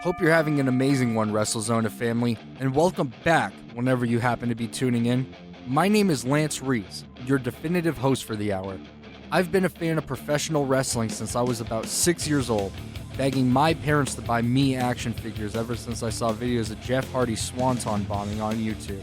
Hope you're having an amazing one, Wrestlezona family, and welcome back whenever you happen to be tuning in. My name is Lance Reece, your definitive host for the hour. I've been a fan of professional wrestling since I was about 6 years old, begging my parents to buy me action figures ever since I saw videos of Jeff Hardy's Swanton bombing on YouTube.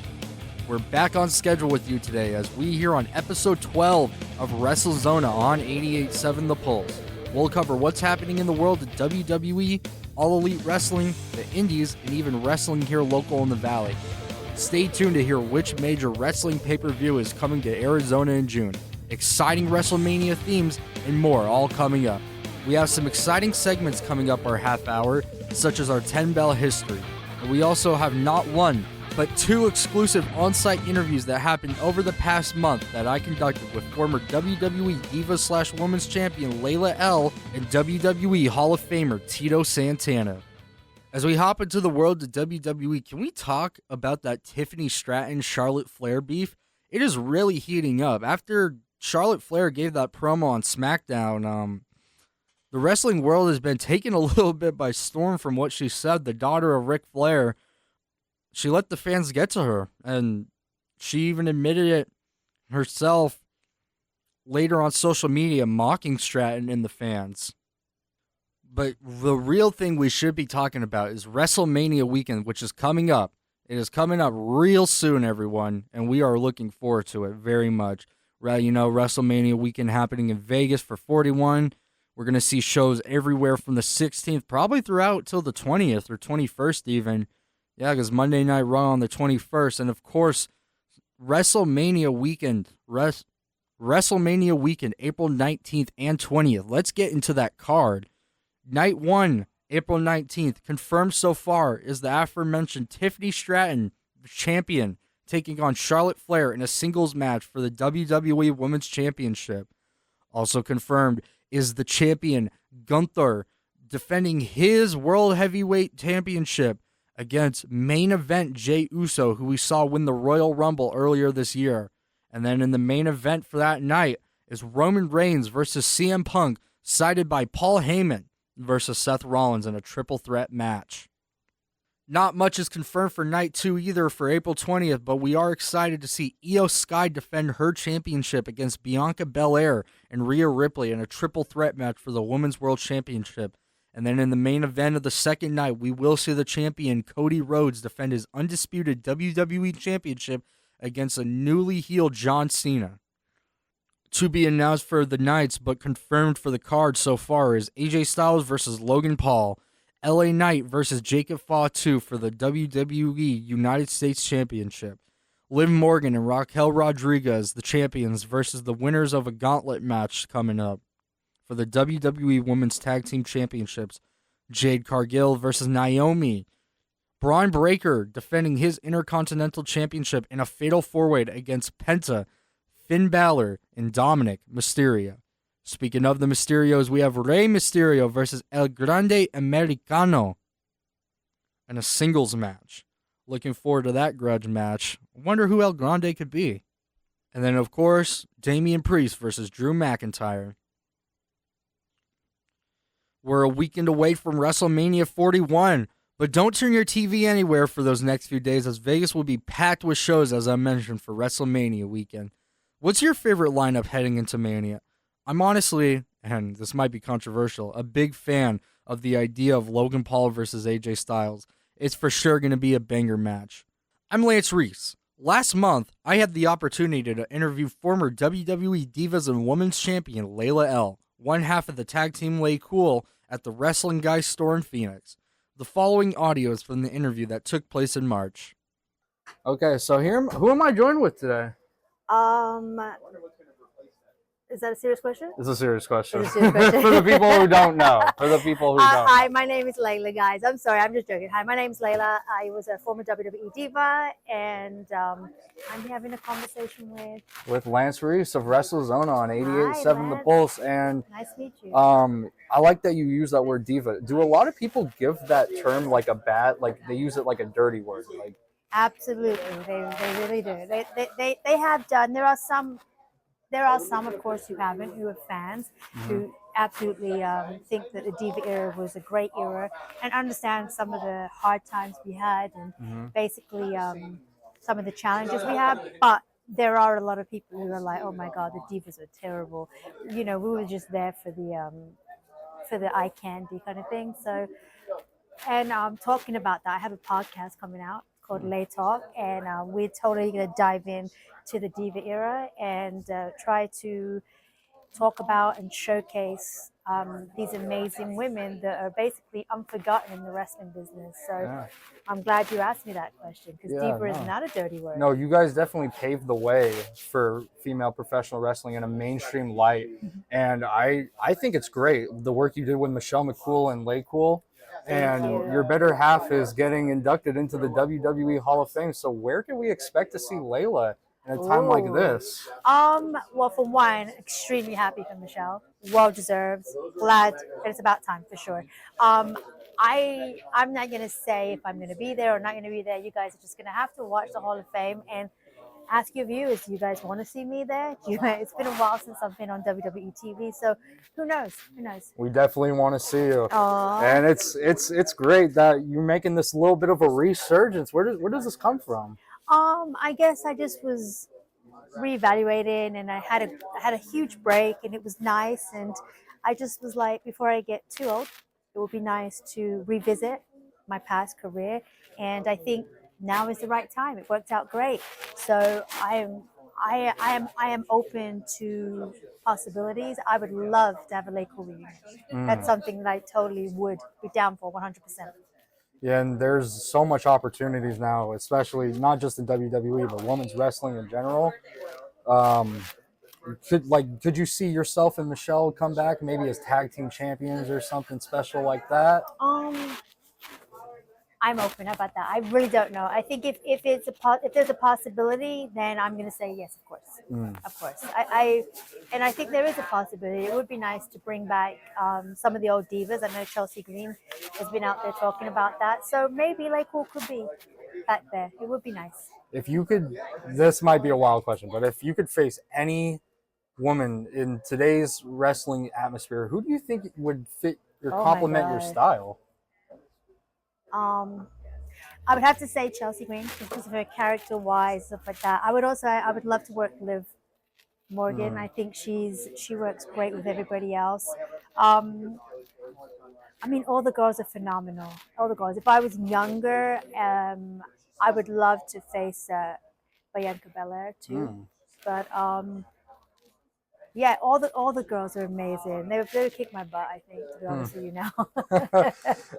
We're back on schedule with you today as we here on episode 12 of Wrestlezona on 88.7 The Pulse. We'll cover what's happening in the world of WWE, All Elite Wrestling, the Indies, and even wrestling here local in the Valley. Stay tuned to hear which major wrestling pay-per-view is coming to Arizona in June. Exciting WrestleMania themes and more all coming up. We have some exciting segments coming up our half hour, such as our 10-bell history. And we also have not one, but two exclusive on-site interviews that happened over the past month that I conducted with former WWE Divas / Women's Champion Layla L and WWE Hall of Famer Tito Santana. As we hop into the world of WWE, can we talk about that Tiffany Stratton-Charlotte Flair beef? It is really heating up. After Charlotte Flair gave that promo on SmackDown, the wrestling world has been taken a little bit by storm from what she said. The daughter of Ric Flair, she let the fans get to her, and she even admitted it herself later on social media, mocking Stratton and the fans. But the real thing we should be talking about is WrestleMania weekend, which is coming up. It is coming up real soon, everyone, and we are looking forward to it very much. You know, WrestleMania weekend happening in Vegas for 41. We're going to see shows everywhere from the 16th, probably throughout till the 20th or 21st even. Yeah, because Monday Night Raw on the 21st. And, of course, WrestleMania weekend, WrestleMania weekend, April 19th and 20th. Let's get into that card. Night 1, April 19th, confirmed so far, is the aforementioned Tiffany Stratton, champion, taking on Charlotte Flair in a singles match for the WWE Women's Championship. Also confirmed is the champion, Gunther, defending his World Heavyweight Championship against main event Jey Uso, who we saw win the Royal Rumble earlier this year. And then in the main event for that night is Roman Reigns versus CM Punk, cited by Paul Heyman versus Seth Rollins in a triple threat match. Not much is confirmed for night 2 either for April 20th, but we are excited to see Io Sky defend her championship against Bianca Belair and Rhea Ripley in a triple threat match for the Women's World Championship. And then in the main event of the second night, we will see the champion Cody Rhodes defend his undisputed WWE Championship against a newly healed John Cena. To be announced for the nights, but confirmed for the card so far, is AJ Styles versus Logan Paul, LA Knight versus Jacob Fatu for the WWE United States Championship, Liv Morgan and Raquel Rodriguez, the champions, versus the winners of a gauntlet match coming up for the WWE Women's Tag Team Championships, Jade Cargill versus Naomi, Braun Breaker defending his Intercontinental Championship in a fatal four-way against Penta, Finn Balor, and Dominic Mysterio. Speaking of the Mysterios, we have Rey Mysterio versus El Grande Americano in a singles match. Looking forward to that grudge match. I wonder who El Grande could be. And then, of course, Damian Priest versus Drew McIntyre. We're a weekend away from WrestleMania 41, but don't turn your TV anywhere for those next few days as Vegas will be packed with shows, as I mentioned, for WrestleMania weekend. What's your favorite lineup heading into Mania? I'm honestly, and this might be controversial, a big fan of the idea of Logan Paul versus AJ Styles. It's for sure going to be a banger match. I'm Lance Reece. Last month, I had the opportunity to interview former WWE Divas and Women's Champion Layla L, one half of the tag team Lay Cool, at the Wrestling Guys store in Phoenix. The following audio is from the interview that took place in March. Okay, so who am I joined with today? Is that a serious question? It's a serious question. It's a serious question. For the people who don't know. Hi, my name is Layla, guys. I'm sorry, I'm just joking. Hi, my name is Layla. I was a former WWE Diva, and I'm having a conversation with Lance Reece of WrestleZona on 88.7 The Pulse. And nice to meet you. I like that you use that word diva. Do a lot of people give that term like a bad, like they use it like a dirty word? Like absolutely, they really do. They have done. There are some, of course, who haven't, who are fans, who absolutely think that the Diva era was a great era, and understand some of the hard times we had, and basically some of the challenges we had. But there are a lot of people who are like, "Oh my God, the Divas are terrible." We were just there for the eye candy kind of thing. So, and talking about that, I have a podcast coming out called Lay Talk, and we're totally going to dive in to the Diva era and try to talk about and showcase these amazing women that are basically unforgotten in the wrestling business. So Yeah. I'm glad you asked me that question, because Diva is not a dirty word. No, you guys definitely paved the way for female professional wrestling in a mainstream light. And I think it's great, the work you did with Michelle McCool and Lay Cool. And your better half is getting inducted into the WWE Hall of Fame. So where can we expect to see Layla in a time like this? Well, for one, extremely happy for Michelle. Well deserved. Glad that it's about time, for sure. I'm not gonna say if I'm gonna be there or not gonna be there. You guys are just gonna have to watch the Hall of Fame and ask your viewers, do you guys want to see me there? It's been a while since I've been on WWE TV, so who knows? Who knows? We definitely want to see you. Aww. And it's great that you're making this little bit of a resurgence. Where does this come from? I guess I just was reevaluating, and I had a huge break, and it was nice, and I just was like, before I get too old, it would be nice to revisit my past career, and I think now is the right time. It worked out great, so I am open to possibilities. I would love to have a Lake reunion. That's something that I totally would be down for 100%. Yeah, and there's so much opportunities now, especially not just in WWE, but women's wrestling in general. Could you see yourself and Michelle come back maybe as tag team champions or something special like that? I'm open about that. I really don't know. I think if there's a possibility, then I'm going to say yes, of course. Of course. And I think there is a possibility. It would be nice to bring back some of the old divas. I know Chelsea Green has been out there talking about that. So maybe Cool could be back there. It would be nice. If you could, this might be a wild question, but if you could face any woman in today's wrestling atmosphere, who do you think would fit or complement your style? I would have to say Chelsea Green, because of her character-wise, stuff like that. I would love to work Liv Morgan. I think she works great with everybody else. I mean, all the girls are phenomenal. All the girls. If I was younger, I would love to face Bianca Belair too. But yeah, all the girls are amazing. They would kick my butt, I think, to be honest with you now.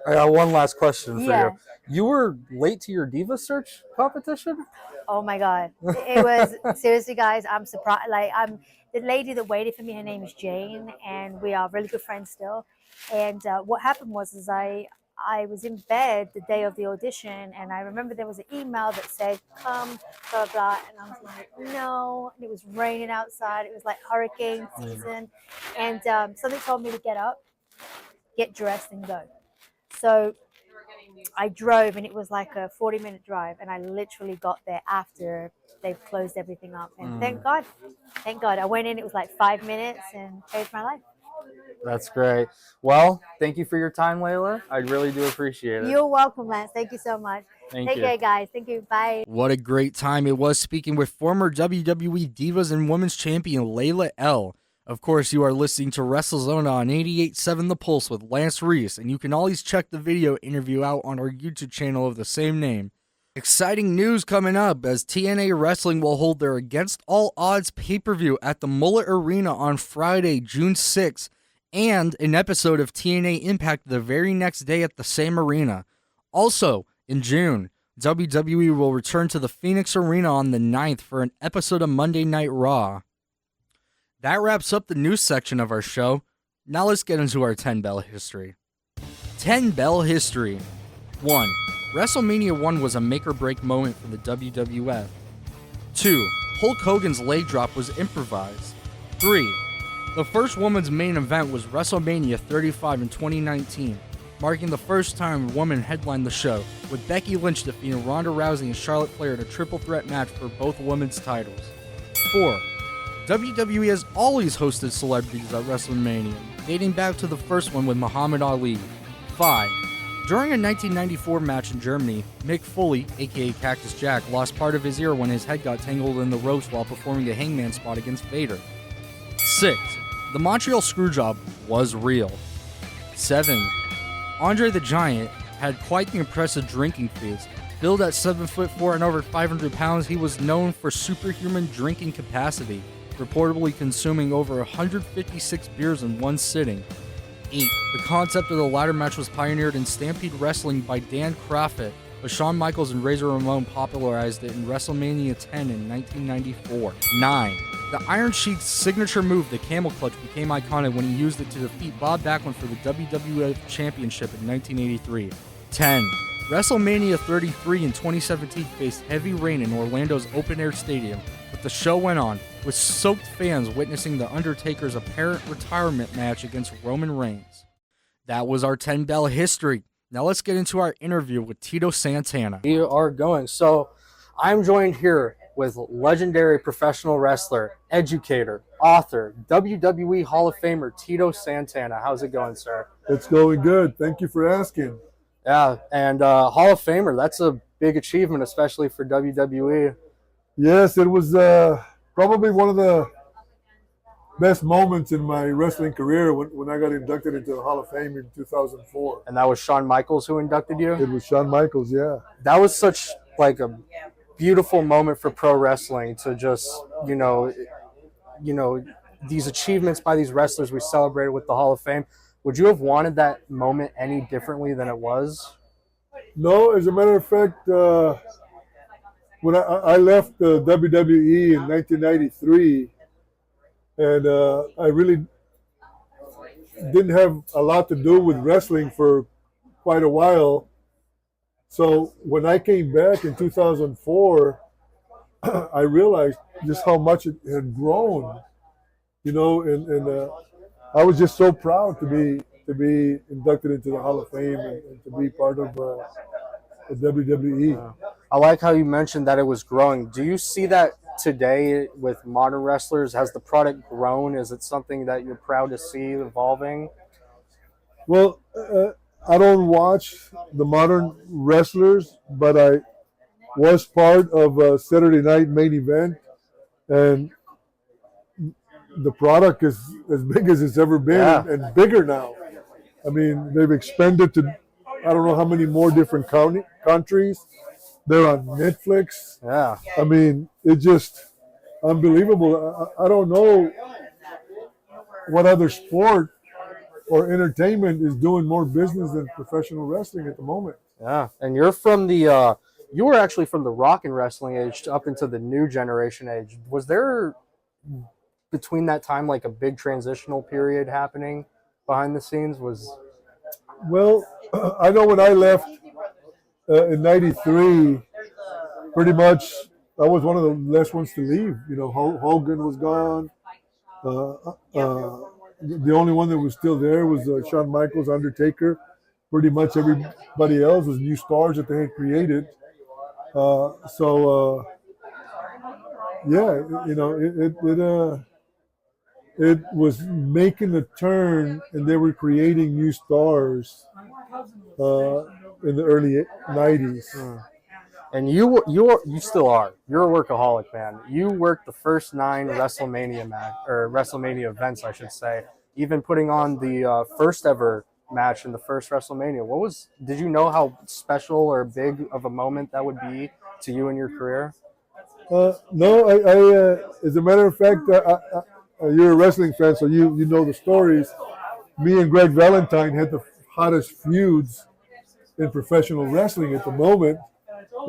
I got one last question for you. You were late to your Diva Search competition? Oh my God. It was, seriously guys, I'm surprised. The lady that waited for me, her name is Jane, and we are really good friends still. And what happened was I was in bed the day of the audition, and I remember there was an email that said, come, blah, blah, and I was like, no. And it was raining outside. It was like hurricane season. And something told me to get up, get dressed, and go. So I drove, and it was like a 40-minute drive, and I literally got there after they've closed everything up. And thank God. I went in, it was like 5 minutes, and changed my life. That's great. Well, thank you for your time, Layla. I really do appreciate it. You're welcome, Lance. Thank you so much. Take care, guys. Thank you. Bye. What a great time it was speaking with former WWE Divas and Women's Champion Layla L. Of course, you are listening to Wrestlezona on 88.7 The Pulse with Lance Reece, and you can always check the video interview out on our YouTube channel of the same name. Exciting news coming up, as TNA Wrestling will hold their Against All Odds pay-per-view at the Mullet Arena on Friday, June 6th. And an episode of TNA Impact the very next day at the same arena. Also, in June, WWE will return to the Phoenix Arena on the 9th for an episode of Monday Night Raw. That wraps up the news section of our show. Now let's get into our 10-bell history. 10-bell history. 1. WrestleMania 1 was a make-or-break moment for the WWF. 2. Hulk Hogan's leg drop was improvised. 3. The first women's main event was WrestleMania 35 in 2019, marking the first time a woman headlined the show, with Becky Lynch defeating Ronda Rousey and Charlotte Flair in a triple threat match for both women's titles. 4. WWE has always hosted celebrities at WrestleMania. dating back to the first one with Muhammad Ali. 5. During a 1994 match in Germany, Mick Foley, aka Cactus Jack, lost part of his ear when his head got tangled in the ropes while performing the hangman spot against Vader. 6. The Montreal Screwjob was real. 7. Andre the Giant had quite the impressive drinking feats. Billed at 7'4" and over 500 pounds, he was known for superhuman drinking capacity, reportedly consuming over 156 beers in one sitting. 8. The concept of the ladder match was pioneered in Stampede Wrestling by Dan Crafitt, but Shawn Michaels and Razor Ramon popularized it in WrestleMania 10 in 1994. 9. The Iron Sheik's signature move, the Camel Clutch, became iconic when he used it to defeat Bob Backlund for the WWF Championship in 1983. 10. WrestleMania 33 in 2017 faced heavy rain in Orlando's open-air stadium, but the show went on, with soaked fans witnessing The Undertaker's apparent retirement match against Roman Reigns. That was our 10-bell history. Now let's get into our interview with Tito Santana. We are going. So I'm joined here with legendary professional wrestler, educator, author, WWE Hall of Famer, Tito Santana. How's it going, sir? It's going good. Thank you for asking. Yeah, and Hall of Famer, that's a big achievement, especially for WWE. Yes, it was probably one of the best moments in my wrestling career when I got inducted into the Hall of Fame in 2004. And that was Shawn Michaels who inducted you? It was Shawn Michaels, yeah. That was such like a beautiful moment for pro wrestling to just, you know, these achievements by these wrestlers we celebrated with the Hall of Fame. Would you have wanted that moment any differently than it was? No, as a matter of fact, when I left the WWE in 1993, and I really didn't have a lot to do with wrestling for quite a while. So when I came back in 2004, I realized just how much it had grown, you know, and I was just so proud to be inducted into the Hall of Fame and to be part of the WWE. I like how you mentioned that it was growing. Do you see that today with modern wrestlers? Has the product grown? Is it something that you're proud to see evolving? Well, I don't watch the modern wrestlers, but I was part of a Saturday Night Main Event, and the product is as big as it's ever been, Yeah. and bigger now. I mean, they've expanded to I don't know how many more different countries. They're on Netflix. Yeah. I mean, it's just unbelievable. I don't know what other sport or entertainment is doing more business than professional wrestling at the moment. Yeah. And you're from the you were actually from the rock and wrestling age up into the new generation age. Was there between that time like a big transitional period happening behind the scenes? Well, I know when I left in '93, pretty much I was one of the last ones to leave. You know, Hogan was gone. The only one that was still there was Shawn Michaels, Undertaker. Pretty much everybody else was new stars that they had created. Yeah, you know, it was making a turn, and they were creating new stars in the early '90s. And you still are. You're a workaholic, man. You worked the first 9 WrestleMania events, I should say. Even putting on the first ever match in the first WrestleMania. Did you know how special or big of a moment that would be to you in your career? No, I as a matter of fact, you're a wrestling fan, so you know the stories. Me and Greg Valentine had the hottest feuds in professional wrestling at the moment.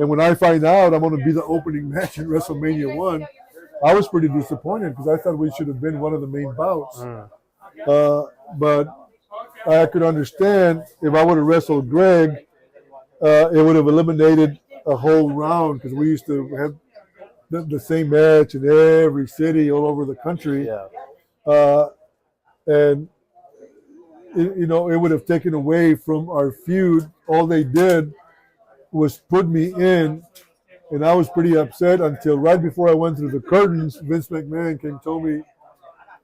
And when I find out I'm going to be the opening match in WrestleMania 1, I was pretty disappointed because I thought we should have been one of the main bouts. But I could understand if I would have wrestled Greg, it would have eliminated a whole round because we used to have the same match in every city all over the country. Yeah. And, you know, it would have taken away from our feud. All they did was put me in, and I was pretty upset until right before I went through the curtains, Vince McMahon came and told me,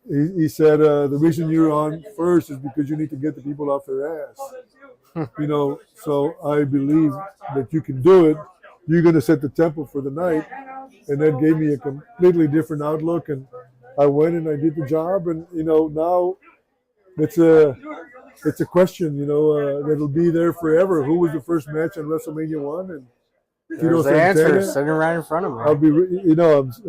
he said, the reason you're on first is because you need to get the people off their ass. So I believe that you can do it. You're going to set the tempo for the night. And that gave me a completely different outlook. And I went and I did the job. And, now it's a question, that'll be there forever. Who was the first match on WrestleMania 1? And Tito There's the answer Santana. sitting right in front of me. I'll be,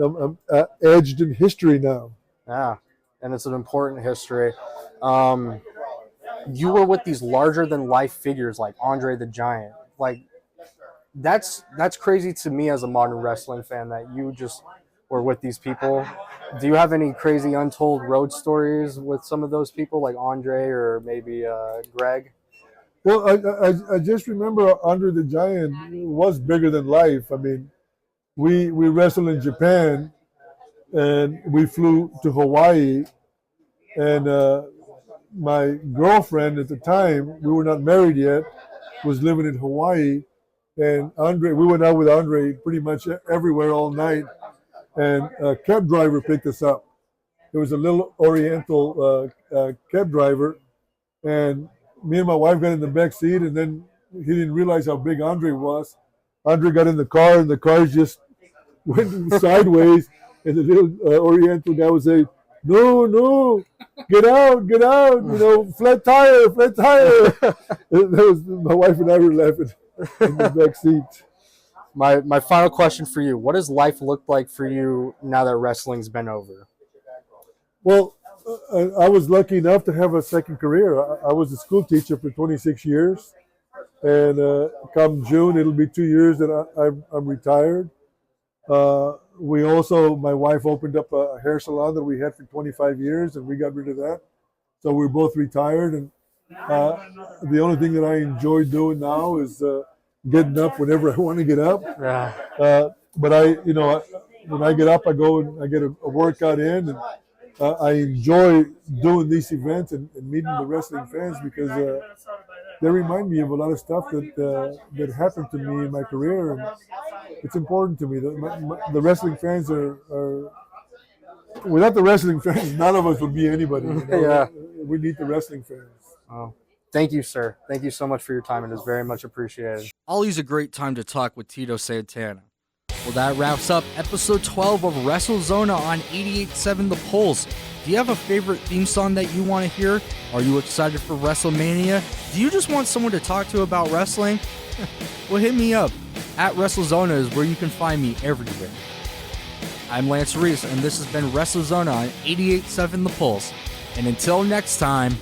I'm edged in history now. Yeah, and it's an important history. You were with these larger-than-life figures like Andre the Giant. Like, that's crazy to me as a modern wrestling fan that you just were with these people. Do you have any crazy untold road stories with some of those people, like Andre or maybe Greg? Well, I just remember Andre the Giant was bigger than life. I mean, we wrestled in Japan, and we flew to Hawaii, and my girlfriend at the time, we were not married yet, was living in Hawaii, and we went out with Andre pretty much everywhere all night, and a cab driver picked us up. It was a little Oriental cab driver, and me and my wife got in the back seat, and then he didn't realize how big Andre was. Andre got in the car, and the car just went sideways, and the little Oriental guy was saying, "No, get out, flat tire." That was, my wife and I were laughing in the back seat. My final question for you: what does life look like for you now that wrestling's been over? Well, I was lucky enough to have a second career. I was a school teacher for 26 years, and come June, it'll be 2 years that I'm retired. My wife opened up a hair salon that we had for 25 years, and we got rid of that. So we're both retired, and the only thing that I enjoy doing now is getting up whenever I want to get up. Yeah. But when I get up, I go and I get a workout in, and I enjoy doing these events and meeting the wrestling fans because they remind me of a lot of stuff that happened to me in my career, and it's important to me. The wrestling fans are without the wrestling fans, none of us would be anybody. Yeah. We need the wrestling fans. Oh, thank you, sir. Thank you so much for your time. It is very much appreciated. Always a great time to talk with Tito Santana. Well, that wraps up episode 12 of Wrestlezona on 88.7 The Pulse. Do you have a favorite theme song that you want to hear? Are you excited for WrestleMania? Do you just want someone to talk to about wrestling? Well, hit me up. At Wrestlezona is where you can find me everywhere. I'm Lance Reece, and this has been Wrestlezona on 88.7 The Pulse. And until next time,